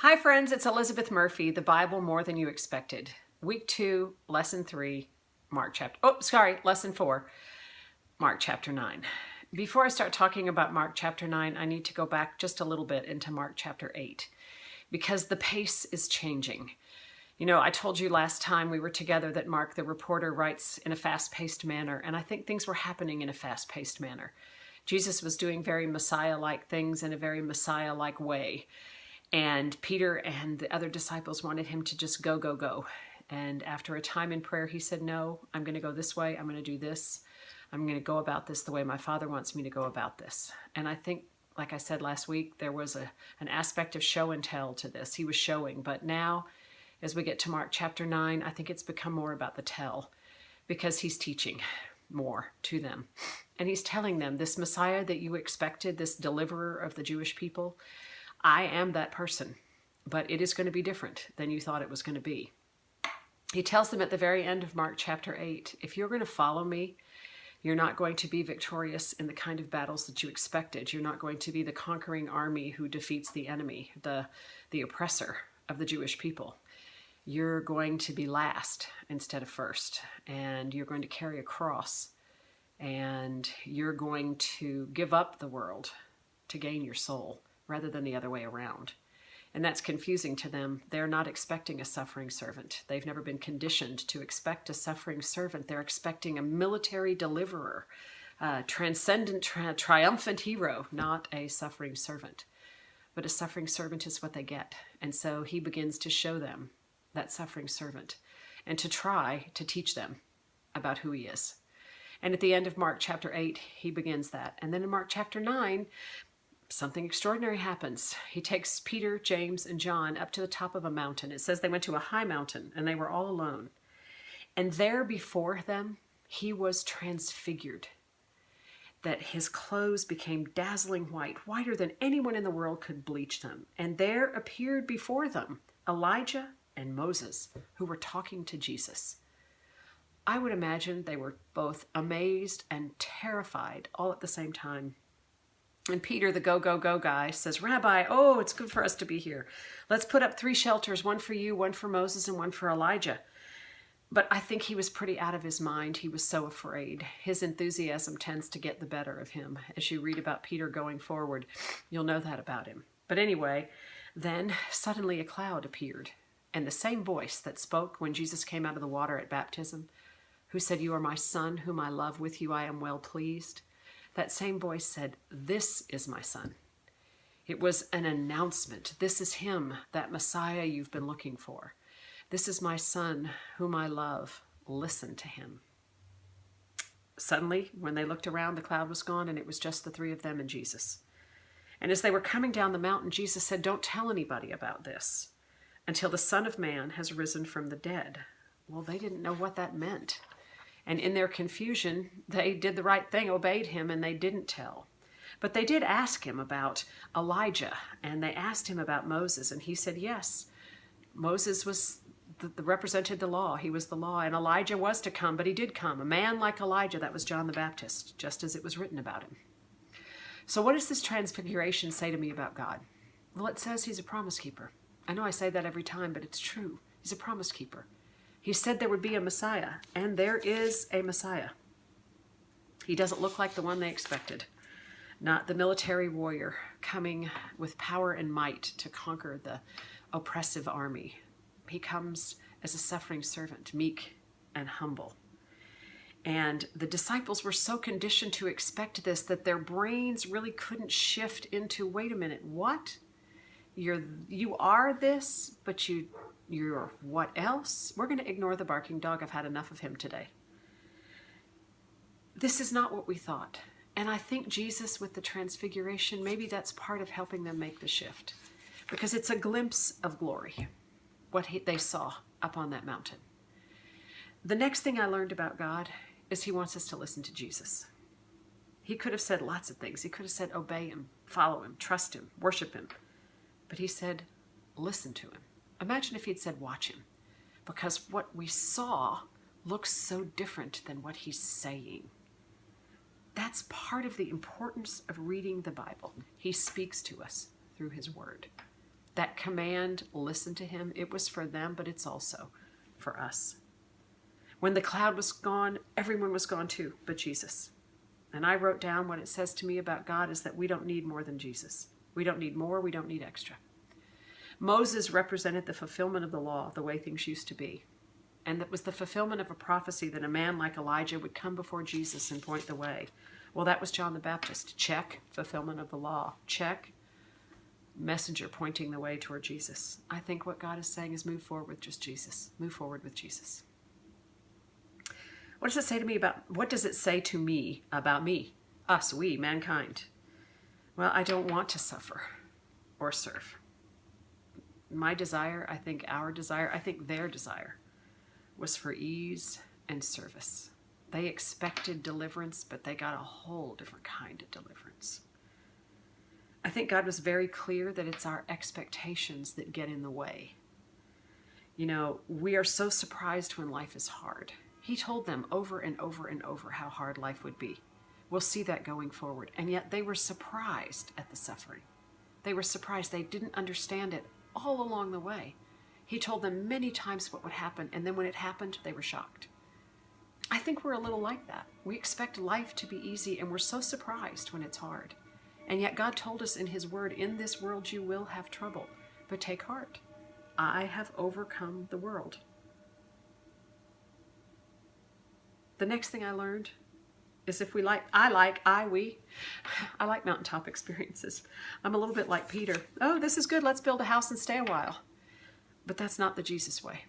Hi friends, it's Elizabeth Murphy, The Bible More Than You Expected. Week 2, Lesson 3, Lesson 4, Mark chapter 9. Before I start talking about Mark chapter 9, I need to go back just a little bit into Mark chapter 8 because the pace is changing. You know, I told you last time we were together that Mark, the reporter, writes in a fast-paced manner, and I think things were happening in a fast-paced manner. Jesus was doing very Messiah-like things in a very Messiah-like way. And Peter and the other disciples wanted him to just go, go, go. And after a time in prayer, he said, no, I'm going to go this way. I'm going to do this. I'm going to go about this the way my Father wants me to go about this. And I think, like I said last week, there was an aspect of show and tell to this. He was showing. But now, as we get to Mark chapter 9, I think it's become more about the tell because he's teaching more to them. And he's telling them, this Messiah that you expected, this deliverer of the Jewish people, I am that person, but it is going to be different than you thought it was going to be. He tells them at the very end of Mark chapter 8, if you're going to follow me, you're not going to be victorious in the kind of battles that you expected. You're not going to be the conquering army who defeats the enemy, the oppressor of the Jewish people. You're going to be last instead of first, and you're going to carry a cross, and you're going to give up the world to gain your soul, rather than the other way around. And that's confusing to them. They're not expecting a suffering servant. They've never been conditioned to expect a suffering servant. They're expecting a military deliverer, transcendent, triumphant hero, not a suffering servant. But a suffering servant is what they get. And so he begins to show them that suffering servant and to try to teach them about who he is. And at the end of Mark chapter 8, he begins that. And then in Mark chapter 9, something extraordinary happens. He takes Peter, James, and John up to the top of a mountain. It says they went to a high mountain and they were all alone. And there before them, he was transfigured. That his clothes became dazzling white, whiter than anyone in the world could bleach them. And there appeared before them Elijah and Moses, who were talking to Jesus. I would imagine they were both amazed and terrified all at the same time. And Peter, the go, go, go guy, says, Rabbi, oh, it's good for us to be here. Let's put up 3 shelters, one for you, one for Moses, and one for Elijah. But I think he was pretty out of his mind. He was so afraid. His enthusiasm tends to get the better of him. As you read about Peter going forward, you'll know that about him. But anyway, then suddenly a cloud appeared. And the same voice that spoke when Jesus came out of the water at baptism, who said, you are my son, whom I love, with you I am well pleased. That same voice said, this is my son. It was an announcement. This is him, that Messiah you've been looking for. This is my son, whom I love. Listen to him. Suddenly, when they looked around, the cloud was gone, and it was just the 3 of them and Jesus. And as they were coming down the mountain, Jesus said, don't tell anybody about this until the Son of Man has risen from the dead. Well, they didn't know what that meant. And in their confusion, they did the right thing, obeyed him, and they didn't tell. But they did ask him about Elijah, and they asked him about Moses, and he said, yes, Moses was represented the law. He was the law, and Elijah was to come, but he did come. A man like Elijah, that was John the Baptist, just as it was written about him. So what does this transfiguration say to me about God? Well, it says he's a promise keeper. I know I say that every time, but it's true. He's a promise keeper. He said there would be a Messiah, and there is a Messiah. He doesn't look like the one they expected. Not the military warrior coming with power and might to conquer the oppressive army. He comes as a suffering servant, meek and humble. And the disciples were so conditioned to expect this that their brains really couldn't shift into, wait a minute, what? You are this, but you're what else? We're going to ignore the barking dog. I've had enough of him today. This is not what we thought. And I think Jesus with the transfiguration, maybe that's part of helping them make the shift. Because it's a glimpse of glory, what they saw up on that mountain. The next thing I learned about God is he wants us to listen to Jesus. He could have said lots of things. He could have said, obey him, follow him, trust him, worship him. But he said, listen to him. Imagine if he'd said, watch him. Because what we saw looks so different than what he's saying. That's part of the importance of reading the Bible. He speaks to us through his word. That command, listen to him, it was for them, but it's also for us. When the cloud was gone, everyone was gone too, but Jesus. And I wrote down what it says to me about God is that we don't need more than Jesus. We don't need more, we don't need extra. Moses represented the fulfillment of the law, the way things used to be. And that was the fulfillment of a prophecy that a man like Elijah would come before Jesus and point the way. Well, that was John the Baptist. Check, fulfillment of the law. Check, messenger pointing the way toward Jesus. I think what God is saying is move forward with just Jesus. Move forward with Jesus. What does it say to me about me, us, we, mankind? Well, I don't want to suffer or serve. My desire, I think our desire, I think their desire was for ease and service. They expected deliverance, but they got a whole different kind of deliverance. I think God was very clear that it's our expectations that get in the way. You know, we are so surprised when life is hard. He told them over and over and over how hard life would be. We'll see that going forward. And yet they were surprised at the suffering. They were surprised. They didn't understand it all along the way. He told them many times what would happen, and then when it happened, they were shocked. I think we're a little like that. We expect life to be easy, and we're so surprised when it's hard. And yet God told us in his word, in this world you will have trouble, but take heart. I have overcome the world. The next thing I learned is I like mountaintop experiences. I'm a little bit like Peter. Oh, this is good. Let's build a house and stay a while. But that's not the Jesus way.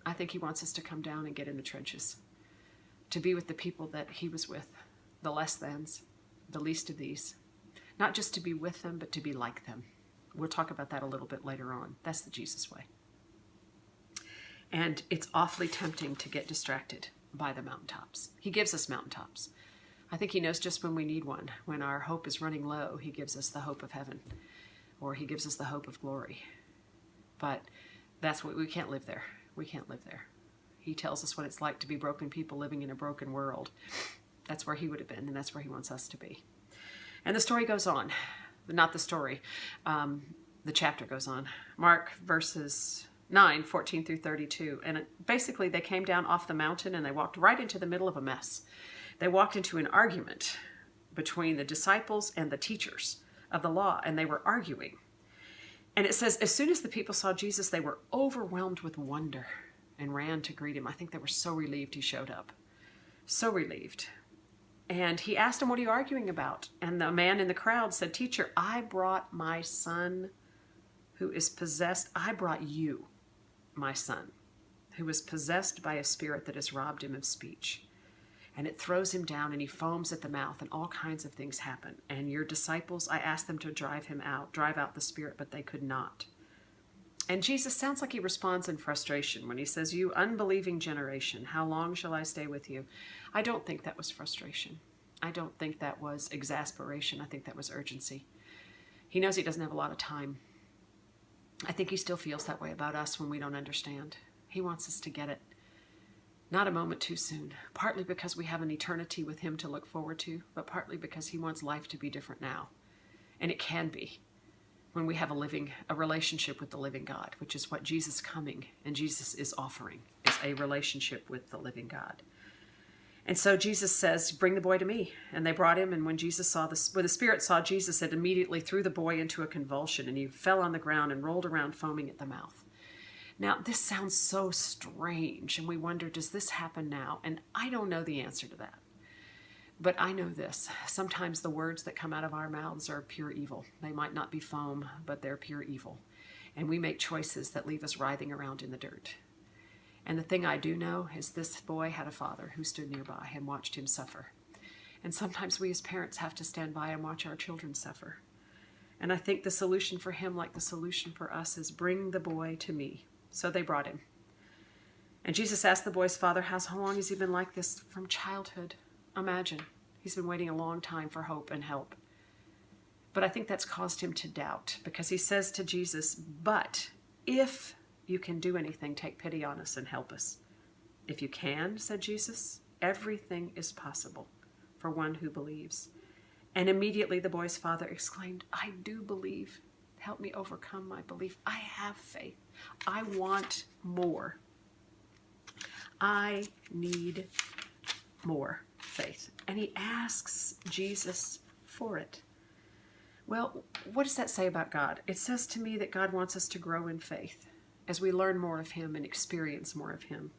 I think he wants us to come down and get in the trenches, to be with the people that he was with, the less thans, the least of these. Not just to be with them, but to be like them. We'll talk about that a little bit later on. That's the Jesus way. And it's awfully tempting to get distracted by the mountaintops. He gives us mountaintops. I think he knows just when we need one. When our hope is running low, he gives us the hope of heaven, or he gives us the hope of glory. But that's what we can't live there. We can't live there. He tells us what it's like to be broken people living in a broken world. That's where he would have been, and that's where he wants us to be. And the story goes on. Not the story. The chapter goes on. Mark verses 9, 14 through 32. And basically they came down off the mountain and they walked right into the middle of a mess. They walked into an argument between the disciples and the teachers of the law, and they were arguing. And it says, as soon as the people saw Jesus, they were overwhelmed with wonder and ran to greet him. I think they were so relieved he showed up. So relieved. And he asked them, what are you arguing about? And the man in the crowd said, teacher, I brought my son who is possessed. I brought you, my son, who is possessed by a spirit that has robbed him of speech. And it throws him down and he foams at the mouth and all kinds of things happen. And your disciples, I asked them to drive out the spirit, but they could not. And Jesus sounds like he responds in frustration when he says, you unbelieving generation, how long shall I stay with you? I don't think that was frustration. I don't think that was exasperation. I think that was urgency. He knows he doesn't have a lot of time. I think he still feels that way about us when we don't understand. He wants us to get it. Not a moment too soon, partly because we have an eternity with him to look forward to, but partly because he wants life to be different now. And it can be when we have a relationship with the living God, which is what Jesus coming and Jesus is offering, is a relationship with the living God. And so Jesus says, bring the boy to me. And they brought him, and when the spirit saw Jesus, it immediately threw the boy into a convulsion, and he fell on the ground and rolled around foaming at the mouth. Now, this sounds so strange, and we wonder, does this happen now? And I don't know the answer to that. But I know this. Sometimes the words that come out of our mouths are pure evil. They might not be foam, but they're pure evil. And we make choices that leave us writhing around in the dirt. And the thing I do know is this boy had a father who stood nearby and watched him suffer. And sometimes we as parents have to stand by and watch our children suffer. And I think the solution for him, like the solution for us, is bring the boy to me. So they brought him. And Jesus asked the boy's father, how long has he been like this? From childhood. Imagine. He's been waiting a long time for hope and help. But I think that's caused him to doubt, because he says to Jesus, but if you can do anything, take pity on us and help us. If you can, said Jesus, everything is possible for one who believes. And immediately the boy's father exclaimed, I do believe. Help me overcome my belief. I have faith. I want more. I need more faith. And he asks Jesus for it. Well, what does that say about God? It says to me that God wants us to grow in faith as we learn more of him and experience more of him.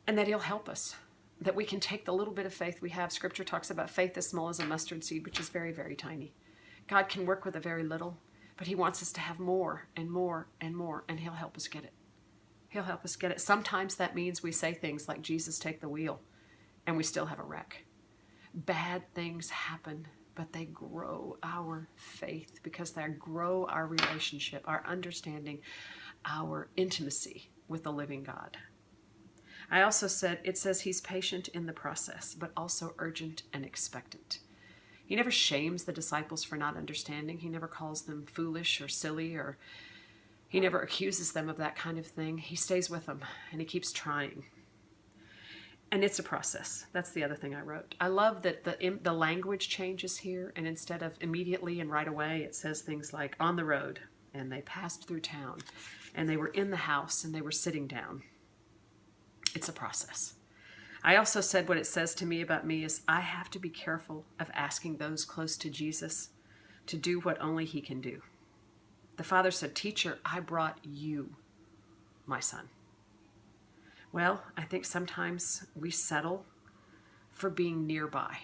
And that he'll help us. That we can take the little bit of faith we have. Scripture talks about faith as small as a mustard seed, which is very, very tiny. God can work with a very little, but he wants us to have more and more and more, and he'll help us get it. He'll help us get it. Sometimes that means we say things like, Jesus, take the wheel, and we still have a wreck. Bad things happen, but they grow our faith because they grow our relationship, our understanding, our intimacy with the living God. I also said, it says he's patient in the process, but also urgent and expectant. He never shames the disciples for not understanding. He never calls them foolish or silly, or he never accuses them of that kind of thing. He stays with them and he keeps trying. And it's a process. That's the other thing I wrote. I love that the language changes here, and instead of immediately and right away, it says things like on the road, and they passed through town, and they were in the house, and they were sitting down. It's a process. I also said what it says to me about me is I have to be careful of asking those close to Jesus to do what only he can do. The Father said, "Teacher, I brought you, my son." Well, I think sometimes we settle for being nearby.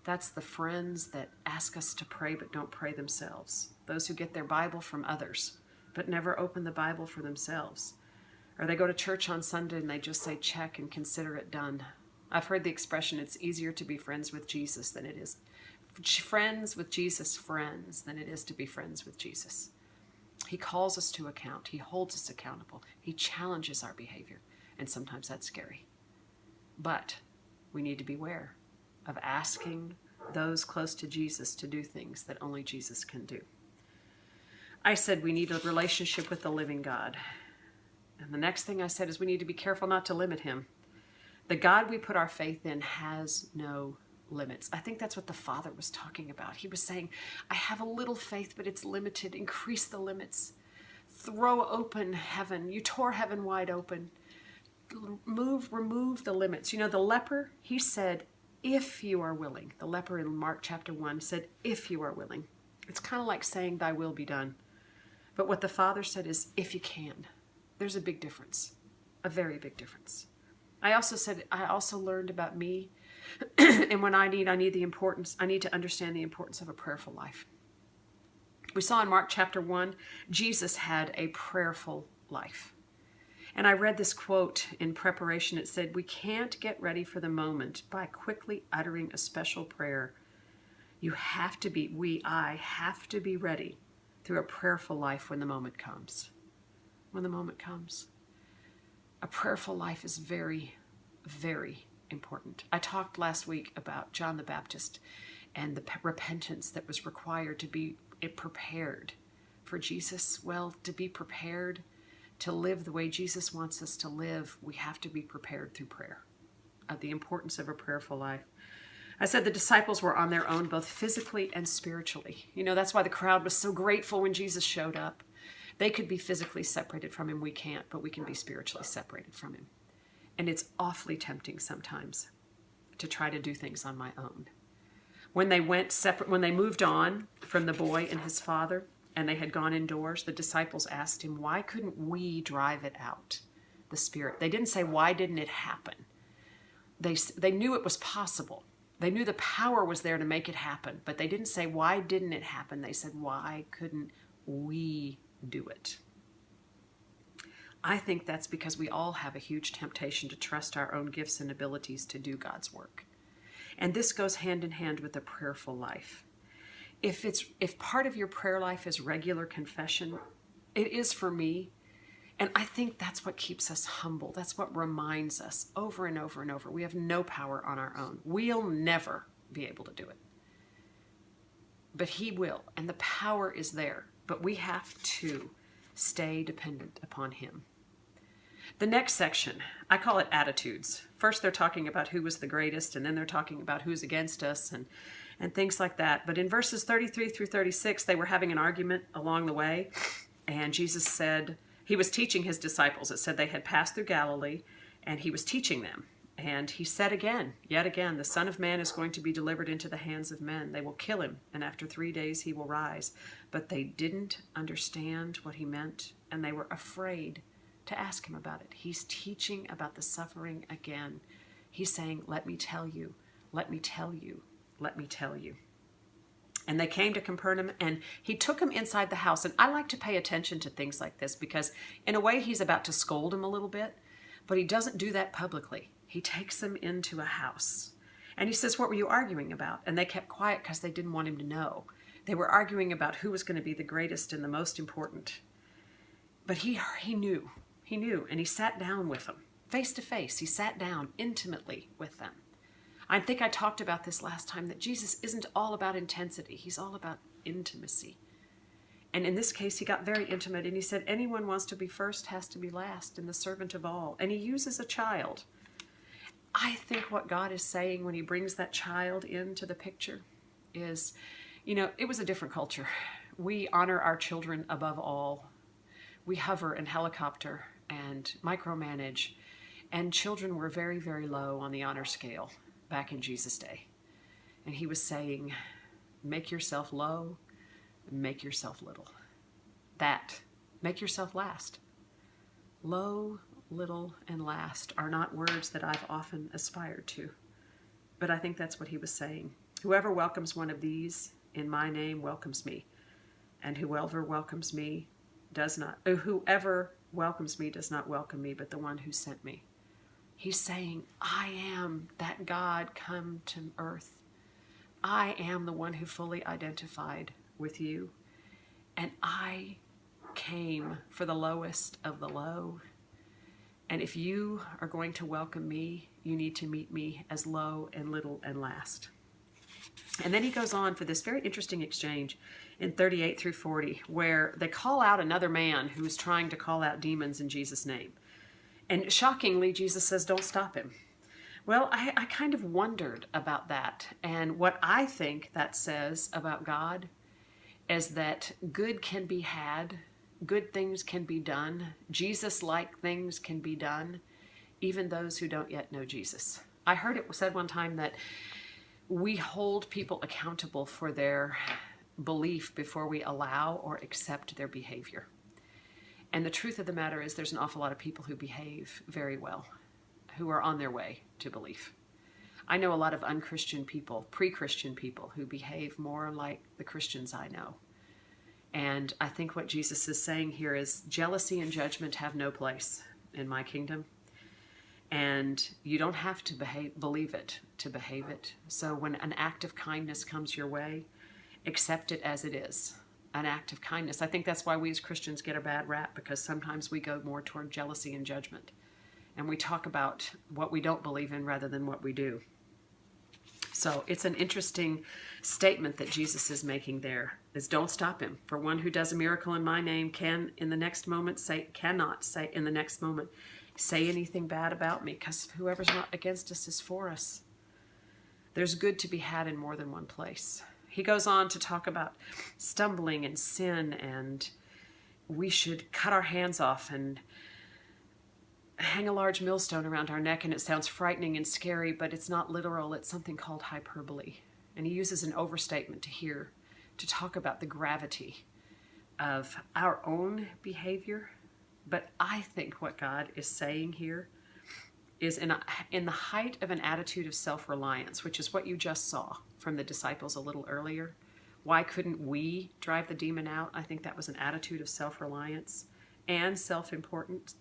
That's the friends that ask us to pray but don't pray themselves. Those who get their Bible from others but never open the Bible for themselves. Or they go to church on Sunday and they just say check and consider it done. I've heard the expression, it's easier to be friends with Jesus than it is friends with Jesus friends than it is to be friends with Jesus. He calls us to account. He holds us accountable. He challenges our behavior. And sometimes that's scary. But we need to beware of asking those close to Jesus to do things that only Jesus can do. I said we need a relationship with the living God. And the next thing I said is we need to be careful not to limit him. The God we put our faith in has no limits. I think that's what the Father was talking about. He was saying, I have a little faith, but it's limited. Increase the limits. Throw open heaven. You tore heaven wide open. Remove the limits. You know, the leper, he said, if you are willing. The leper in Mark chapter 1 said, if you are willing. It's kind of like saying, thy will be done. But what the Father said is, if you can. There's a big difference, a very big difference. I also learned about me, and when I need to understand the importance of a prayerful life. We saw in Mark chapter 1, Jesus had a prayerful life. And I read this quote in preparation. It said, we can't get ready for the moment by quickly uttering a special prayer. I have to be ready through a prayerful life when the moment comes. When the moment comes. A prayerful life is very, very important. I talked last week about John the Baptist and the repentance that was required to be prepared for Jesus. Well, to be prepared to live the way Jesus wants us to live, we have to be prepared through prayer. The importance of a prayerful life. I said the disciples were on their own, both physically and spiritually. You know, that's why the crowd was so grateful when Jesus showed up. They could be physically separated from him. We can't, but we can be spiritually separated from him. And it's awfully tempting sometimes to try to do things on my own. When they moved on from the boy and his father, and they had gone indoors, the disciples asked him, why couldn't we drive it out, the spirit? They didn't say, why didn't it happen? They knew it was possible. They knew the power was there to make it happen, but they didn't say, why didn't it happen? They said, why couldn't we do it? I think that's because we all have a huge temptation to trust our own gifts and abilities to do God's work. And this goes hand in hand with a prayerful life. If part of your prayer life is regular confession, it is for me. And I think that's what keeps us humble. That's what reminds us over and over and over. We have no power on our own. We'll never be able to do it. But he will, and the power is there. But we have to stay dependent upon him. The next section, I call it attitudes. First, they're talking about who was the greatest, and then they're talking about who's against us. and things like that. But in verses 33 through 36, they were having an argument along the way. And Jesus said, he was teaching his disciples. It said they had passed through Galilee, and he was teaching them. And he said again, yet again, the Son of Man is going to be delivered into the hands of men. They will kill him, and after 3 days he will rise. But they didn't understand what he meant, and they were afraid to ask him about it. He's teaching about the suffering again. He's saying, let me tell you, let me tell you, let me tell you. And they came to Capernaum, and he took them inside the house. And I like to pay attention to things like this because in a way he's about to scold them a little bit, but he doesn't do that publicly. He takes them into a house. And he says, what were you arguing about? And they kept quiet because they didn't want him to know. They were arguing about who was going to be the greatest and the most important. But he knew. He knew. And he sat down with them. Face to face. He sat down intimately with them. I think I talked about this last time, that Jesus isn't all about intensity. He's all about intimacy. And in this case, he got very intimate. And he said, anyone wants to be first has to be last and the servant of all. And he uses a child. I think what God is saying when he brings that child into the picture is, it was a different culture. We honor our children above all. We hover and helicopter and micromanage. And children were very, very low on the honor scale back in Jesus' day. And he was saying, make yourself low, make yourself little. Make yourself last. Low, little, and last are not words that I've often aspired to. But I think that's what he was saying. Whoever welcomes one of these in my name welcomes me. And whoever welcomes me does not welcome me, but the one who sent me. He's saying, I am that God come to earth. I am the one who fully identified with you. And I came for the lowest of the low. And if you are going to welcome me, you need to meet me as low and little and last. And then he goes on for this very interesting exchange in 38 through 40, where they call out another man who is trying to call out demons in Jesus' name. And shockingly, Jesus says, don't stop him. Well, I kind of wondered about that. And what I think that says about God is that good can be had, good things can be done, Jesus-like things can be done, even those who don't yet know Jesus. I heard it said one time that we hold people accountable for their belief before we allow or accept their behavior. And the truth of the matter is there's an awful lot of people who behave very well, who are on their way to belief. I know a lot of unchristian people, pre-Christian people, who behave more like the Christians I know. And I think what Jesus is saying here is jealousy and judgment have no place in my kingdom. And you don't have to believe it to behave it. So when an act of kindness comes your way, accept it as it is. An act of kindness. I think that's why we as Christians get a bad rap, because sometimes we go more toward jealousy and judgment. And we talk about what we don't believe in rather than what we do. So it's an interesting statement that Jesus is making there, is don't stop him. For one who does a miracle in my name cannot in the next moment say anything bad about me, because whoever's not against us is for us. There's good to be had in more than one place. He goes on to talk about stumbling and sin, and we should cut our hands off and hang a large millstone around our neck. And it sounds frightening and scary, but it's not literal. It's something called hyperbole. And he uses an overstatement to talk about the gravity of our own behavior. But I think what God is saying here is in the height of an attitude of self-reliance, which is what you just saw from the disciples a little earlier. Why couldn't we drive the demon out? I think that was an attitude of self-reliance and self-importance.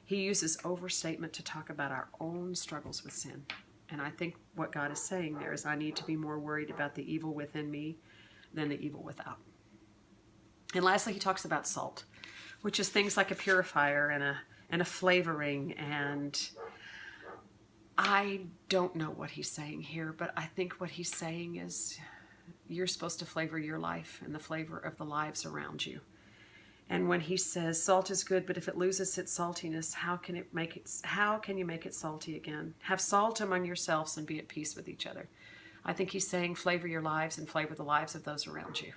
He uses overstatement to talk about our own struggles with sin. And I think what God is saying there is I need to be more worried about the evil within me than the evil without. And lastly, he talks about salt, which is things like a purifier and a flavoring. And I don't know what he's saying here, but I think what he's saying is you're supposed to flavor your life and the flavor of the lives around you. And when he says salt is good, but if it loses its saltiness, how can you make it salty again? Have salt among yourselves and be at peace with each other. I think he's saying flavor your lives and flavor the lives of those around you.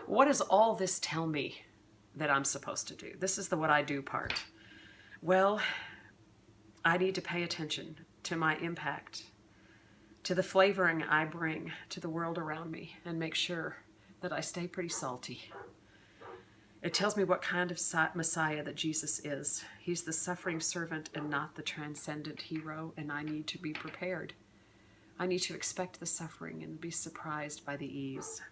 What does all this tell me that I'm supposed to do? This is the what I do part. Well, I need to pay attention to my impact, to the flavoring I bring to the world around me, and make sure that I stay pretty salty. It tells me what kind of Messiah that Jesus is. He's the suffering servant and not the transcendent hero, and I need to be prepared. I need to expect the suffering and be surprised by the ease.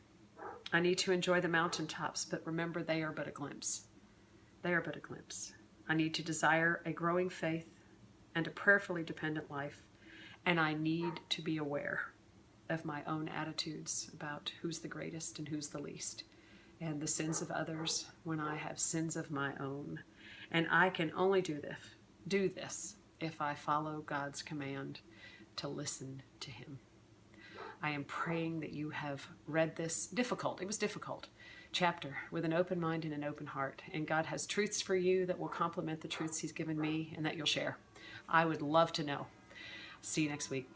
I need to enjoy the mountaintops, but remember they are but a glimpse. They are but a glimpse. I need to desire a growing faith and a prayerfully dependent life, and I need to be aware of my own attitudes about who's the greatest and who's the least, and the sins of others when I have sins of my own. And I can only do this if I follow God's command to listen to him. I am praying that you have read this difficult chapter with an open mind and an open heart, and God has truths for you that will complement the truths he's given me and that you'll share. I would love to know. See you next week.